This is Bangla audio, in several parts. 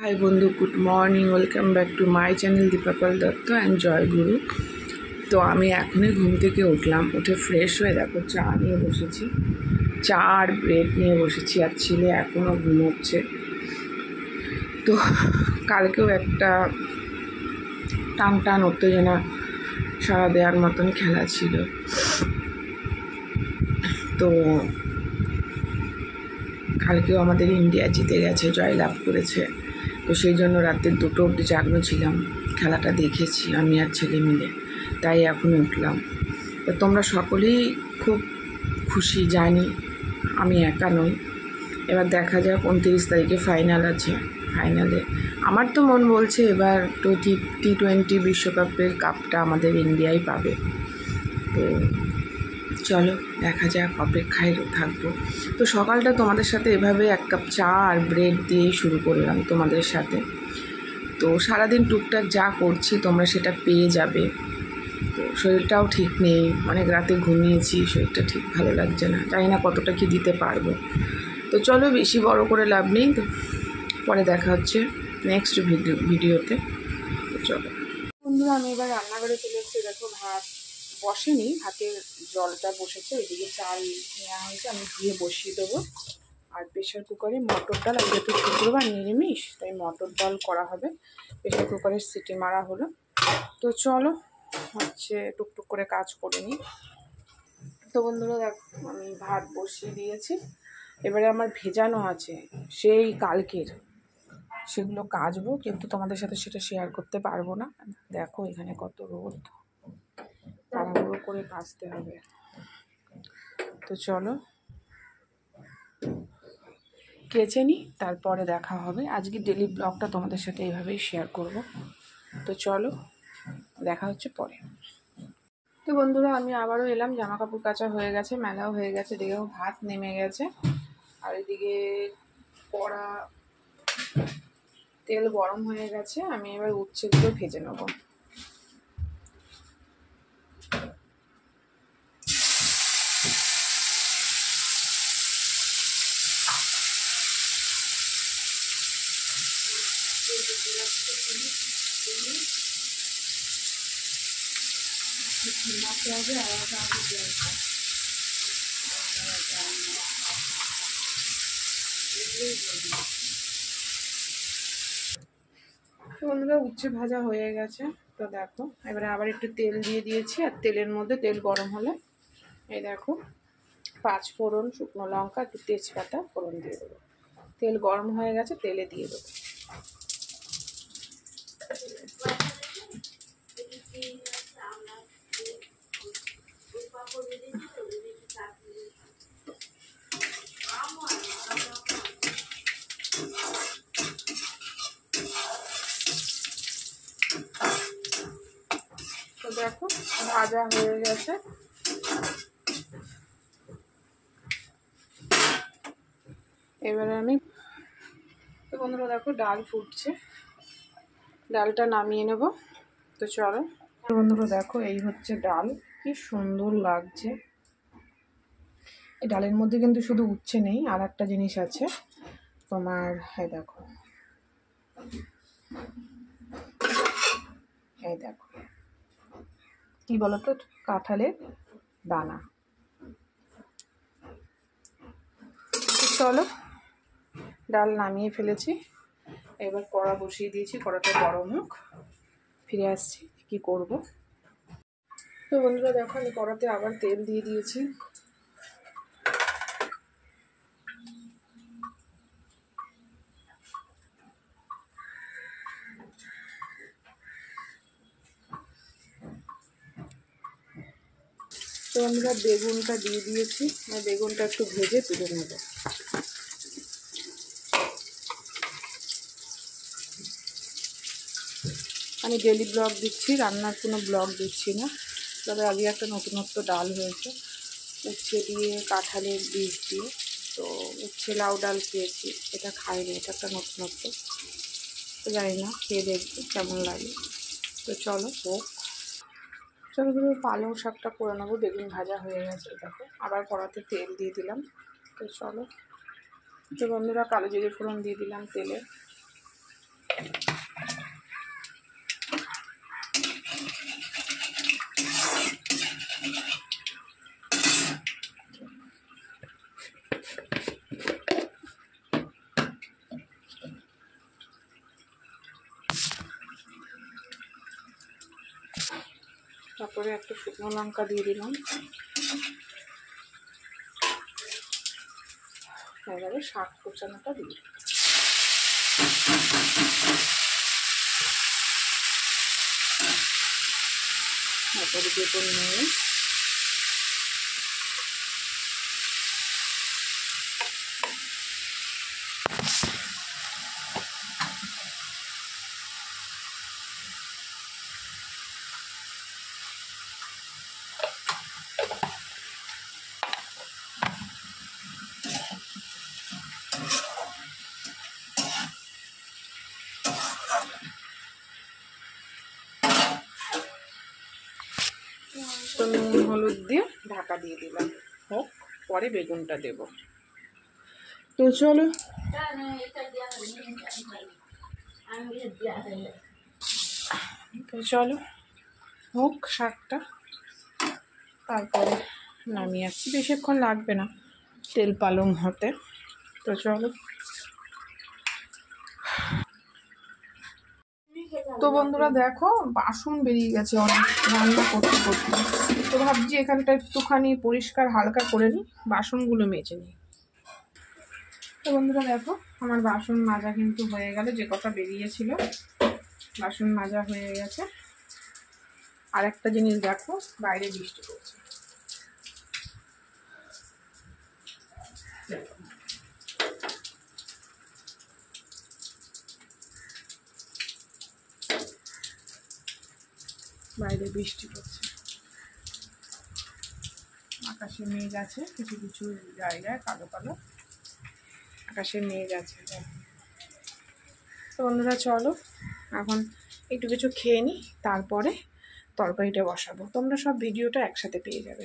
হাই বন্ধু, good morning. Welcome back to my channel Dipa Pal Dutta and Joyguru. তো আমি এখনই ঘুম থেকে উঠলাম, উঠে ফ্রেশ হয়ে দেখো চা নিয়ে বসেছি, চা আর ব্রেড নিয়ে বসেছি। আর ছেলে এখনও ঘুমোচ্ছে। তো কালকেও একটা টান টান উত্তেজনা সাড়া দেওয়ার মতন খেলা ছিল। তো কালকেও আমাদের ইন্ডিয়া জিতে গেছে, জয়লাভ করেছে। তো সেই জন্য রাতে 2টো অবধি জাগ্ন ছিলাম, খেলাটা দেখেছি আমি আর ছেলে মিলে। তাই এখন উঠলাম। তো তোমরা সকলেই খুব খুশি জানি, আমি একা নই। এবার দেখা যাক 29 তারিখে ফাইনাল আছে। ফাইনালে আমার তো মন বলছে এবার টি20 বিশ্বকাপের কাপটা আমাদের ইন্ডিয়াই পাবে। তো চলো দেখা যাক, অপেক্ষায় থাকবো। তো সকালটা তোমাদের সাথে এভাবে 1 কাপ চা আর ব্রেড দিয়েই শুরু করলাম তোমাদের সাথে। তো সারাদিন টুকটাক যা করছি তোমরা সেটা পেয়ে যাবে। তো শরীরটাও ঠিক নেই, অনেক রাতে ঘুমিয়েছি, শরীরটা ঠিক ভালো লাগছে না, জানি না কতটা কি দিতে পারবো। তো চলো বেশি বড় করে লাভ নেই, তো পরে দেখা হচ্ছে নেক্সট ভিডিওতে। তো চলো বন্ধুরা, আমি এবার রান্নাঘরে চলে এসেছি। দেখো ভাত বসেনি, ভাতের জলটা বসেছে, এদিকে চাল নেওয়া হয়েছে, আমি ধুয়ে বসিয়ে দেবো। আর প্রেশার কুকারে মটর ডাল, আর যেহেতু শুক্রবার নিরামিষ তাই মটর ডাল করা হবে। প্রেশার কুকারের সিটি মারা হলো। তো চলো টুকটুক করে কাজ করে নিই। তো বন্ধুরা দেখো, আমি ভাত বসিয়ে দিয়েছি। এবারে আমার ভেজানো আছে সেই কালকের, সেগুলো কাচবো, কিন্তু তোমাদের সাথে সেটা শেয়ার করতে পারবো না। দেখো এখানে কত রোদ, তাড়াহুড়ো করে কাচতে হবে। তো চলো কেচে নিই, তারপরে দেখা হবে। আজকে ডেলি ব্লগটা তোমাদের সাথে এইভাবেই শেয়ার করব। তো চলো দেখা হচ্ছে পরে। তো বন্ধুরা, আমি আবারও এলাম, জামা কাপড় কাচা হয়ে গেছে, মেলাও হয়ে গেছে, এদিকেও ভাত নেমে গেছে। আর এদিকে কড়া তেল গরম হয়ে গেছে, আমি এবার উচ্ছেগুলো ভেজে নেবো। বন্ধুরা উচ্ছে ভাজা হয়ে গেছে। তো দেখো এবারে আবার একটু তেল দিয়ে দিয়েছি, আর তেলের মধ্যে তেল গরম হলে এই দেখো 5 ফোড়ন, শুকনো লঙ্কা, একটু তেজপাতা ফোড়ন দিয়ে দেবো। তেল গরম হয়ে গেছে, তেলে দিয়ে দেবো। তো দেখো ভাজা হয়ে গেছে। এবারে আমি, তো বন্ধুরা দেখো ডাল ফুটছে, ডালটা নামিয়ে নেব। তো চলো বন্ধুরা দেখো, এই হচ্ছে ডাল, কি সুন্দর লাগছে। এই ডালের মধ্যে কিন্তু শুধু উচ্ছে নেই, আর একটা জিনিস আছে তোমার, এই দেখো, এই দেখো কি বলতো, কাঁঠালের দানা। চলো ডাল নামিয়ে ফেলেছি, এবার কড়া বসিয়ে দিয়েছি, কড়াটা গরম হোক, ফিরে আসছি কি করব। তো বন্ধুরা দেখো, আমি কড়াতে আবার তেল দিয়ে দিয়েছি। তো আমরা বেগুনটা দিয়ে দিয়েছি, বেগুনটা একটু ভেজে তুলে নেব। আমি ডেলি ব্লগ দিচ্ছি, রান্নার কোনো ব্লগ দিচ্ছি না। তবে আগে একটা নতুনত্ব ডাল হয়েছে, উচ্ছে দিয়ে, কাঁঠালের বীজ দিয়ে। তো উচ্ছে লাউ ডাল খেয়েছি, এটা খাইনি, এটা একটা নতুনত্ব। তো জানি না, খেয়ে দেখবো কেমন লাগে। তো চলো হোক। চলো পালং শাকটা করে নেবো। বেগুন ভাজা হয়ে গেছে দেখো, আবার কড়াতে তেল দিয়ে দিলাম। তো চলো, তো বন্ধুরা কালো জিরে ফোড়ন দিয়ে দিলাম তেলে। তারপরে একটা শুকনো লঙ্কা দিয়ে দিলাম। এবারে শাক কোচানোটা দিই। তারপরে দেবো নুন, তো নুন হলুদ দিয়ে ঢাকা দিয়ে দিলাম, হোক, পরে বেগুনটা দেব। তো চলো হোক শাকটা, তারপরে নামিয়ে আসছি, বেশিক্ষণ লাগবে না তেল পালং হতে। তো চলো। তো বন্ধুরা দেখো বাসন বেরিয়ে গেছে অনেক রান্না করতে করতে। তো ভাবছি এখানটা একটুখানি পরিষ্কার হালকা করে নিই, বাসনগুলো মেজে নিই। তো বন্ধুরা দেখো আমার বাসন মাজা কিন্তু হয়ে গেল, যে কটা বেরিয়েছিল বাসন মাজা হয়ে গেছে। আর একটা জিনিস দেখো, বাইরে বৃষ্টি পড়ছে। বাইরে বৃষ্টি পড়ছে, আকাশে মেঘ আছে, কিছু কিছু জায়গায় কালো কালো আকাশে মেঘ আছে। তো বন্ধুরা চলো এখন একটু কিছু খেয়ে নিই, তারপরে তরকারিটা বসাবো। তোমরা সব ভিডিওটা একসাথে পেয়ে যাবে।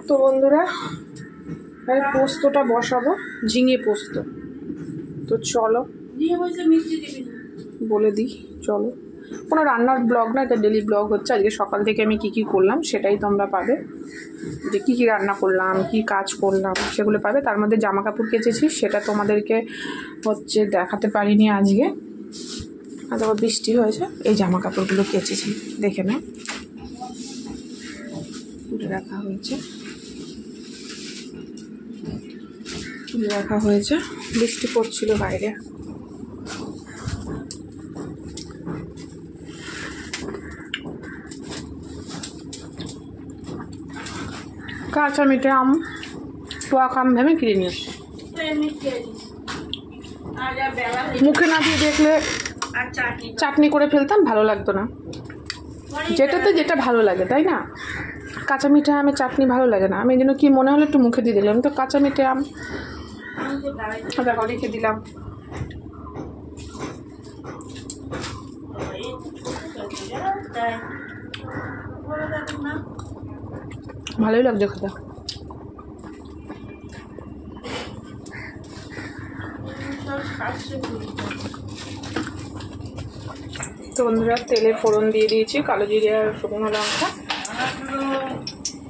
তো বন্ধুরা পোস্তটা বসাবো, ঝিঙে পোস্ত। তো চলো বলে দিই, চলো। কোনো রান্নার ব্লগ না, এটা ডেলি ব্লগ হচ্ছে। আজকে সকাল থেকে আমি কি করলাম সেটাই তোমরা পাবে, যে কি রান্না করলাম, কি কাজ করলাম সেগুলো পাবে। তার মধ্যে জামা কাপড় কেচেছি, সেটা তোমাদেরকে হচ্ছে দেখাতে পারিনি আজকে। তারপর বৃষ্টি হয়েছে, এই জামা কাপড়গুলো কেচেছি, দেখে নাও, তুলে রাখা হয়েছে, বৃষ্টি পড়ছিল বাইরে। কাঁচা মিঠে আম, টক আম ভেবে কিনে নিয়ে এসছি। মুখে না দিয়ে দেখলে চাটনি করে ফেলতাম, ভালো লাগতো না। যেটাতে যেটা ভালো লাগে, তাই না? কাঁচা মিঠে আমের চাটনি ভালো লাগে না, আমি এই জন্য কি মনে হলো একটু মুখে দিয়ে দিলাম। তো কাঁচা মিঠে আম রেখে দিলাম। ভালোই লাগছে খেতে। তো বন্ধুরা তেলে ফোড়ন দিয়ে দিয়েছি, কালো জিরে আর শুকনো লঙ্কা।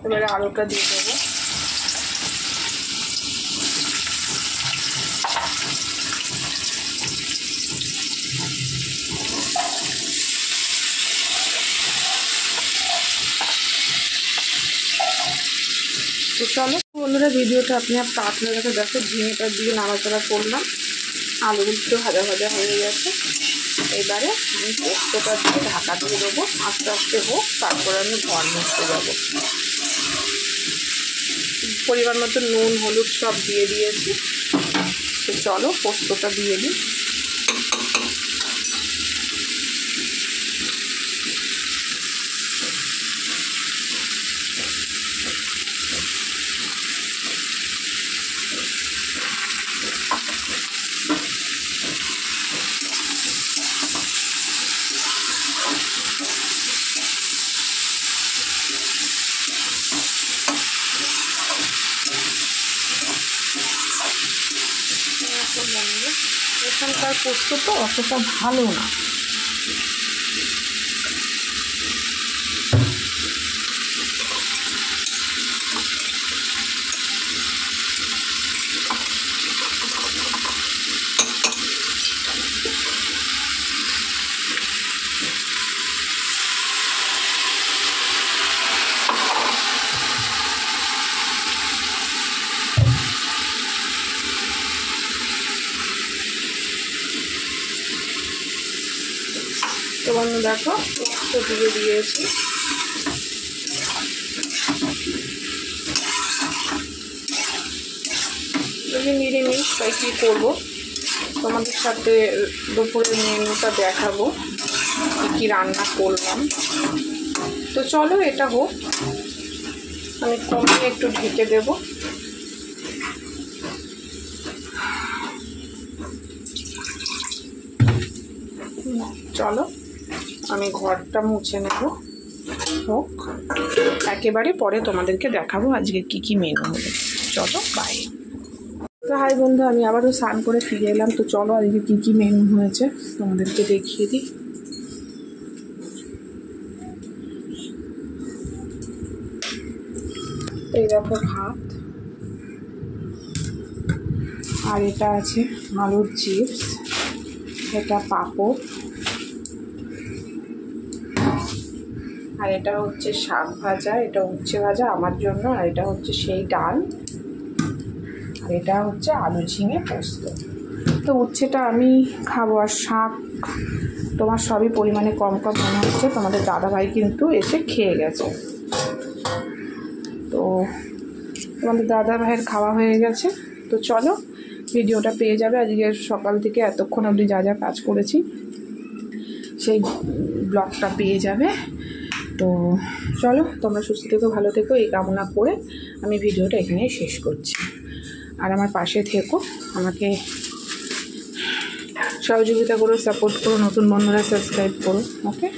এবারে আলুটা দিয়ে দেবো। তো চলো বন্ধুরা, ভিডিওটা আপনি আপনাদেরকে দেখো, ঝিঙেটা দিয়ে নাড়াচাড়া করলাম, আলুগুলো ভাজা ভাজা হয়ে গেছে। এবারে আমি পোস্তটা দিয়ে ঢাকা দিয়ে দেবো, আস্তে আস্তে হোক, তারপরে আমি ঘর মুছতে যাবো। পরিমাণ মতো নুন হলুদ সব দিয়ে দিয়েছি। তো চলো পোস্তটা দিয়ে দিই। এখানকার পোস্ত তো অতটা ভালো না, তো বন্ধু দেখো তো দিয়ে দিয়েছি। নিরামিষ তাই কী করবো, তোমাদের সাথে দুপুরের মেনুটা দেখাবো কী কী রান্না করলাম। তো চলো এটা হোক, আমি কমিয়ে একটু ঢেকে দেব। চলো আমি ঘরটা মুছে নেব হোক, একেবারে পরে তোমাদেরকে দেখাবো আজকে কি কি মেনু হলো। চলো বাই। তো হাই বন্ধু, আমি আবারও স্নান করে ফিরে এলাম। তো চলো আজকে কী কী মেনু হয়েছে তোমাদেরকে দেখিয়ে দিই। এই দেখো ভাত, আর এটা আছে আলুর চিপস, এটা পাঁপড়, আর এটা হচ্ছে শাক ভাজা, এটা উচ্ছে ভাজা আমার জন্য, আর এটা হচ্ছে সেই ডাল, আর এটা হচ্ছে আলু ঝিঙে পোস্ত। তো উচ্ছেটা আমি খাবো, আর শাক তোমার সবই পরিমাণে কম কম মনে হচ্ছে। তোমাদের দাদাভাই কিন্তু এসে খেয়ে গেছে। তো তোমাদের দাদাভাইয়ের খাওয়া হয়ে গেছে। তো চলো ভিডিওটা পেয়ে যাবে আজকে সকাল থেকে এতক্ষণ অবধি যা যা কাজ করেছি সেই ব্লগটা পেয়ে যাবে। তো চলো তোমরা সুস্থ থেকো, ভালো থেকো, এই কামনা করে আমি ভিডিওটা এখানেই শেষ করছি। আর আমার পাশে থেকো, আমাকে সহযোগিতা করো, সাপোর্ট করো, নতুন বন্ধুরা সাবস্ক্রাইব করো। ওকে।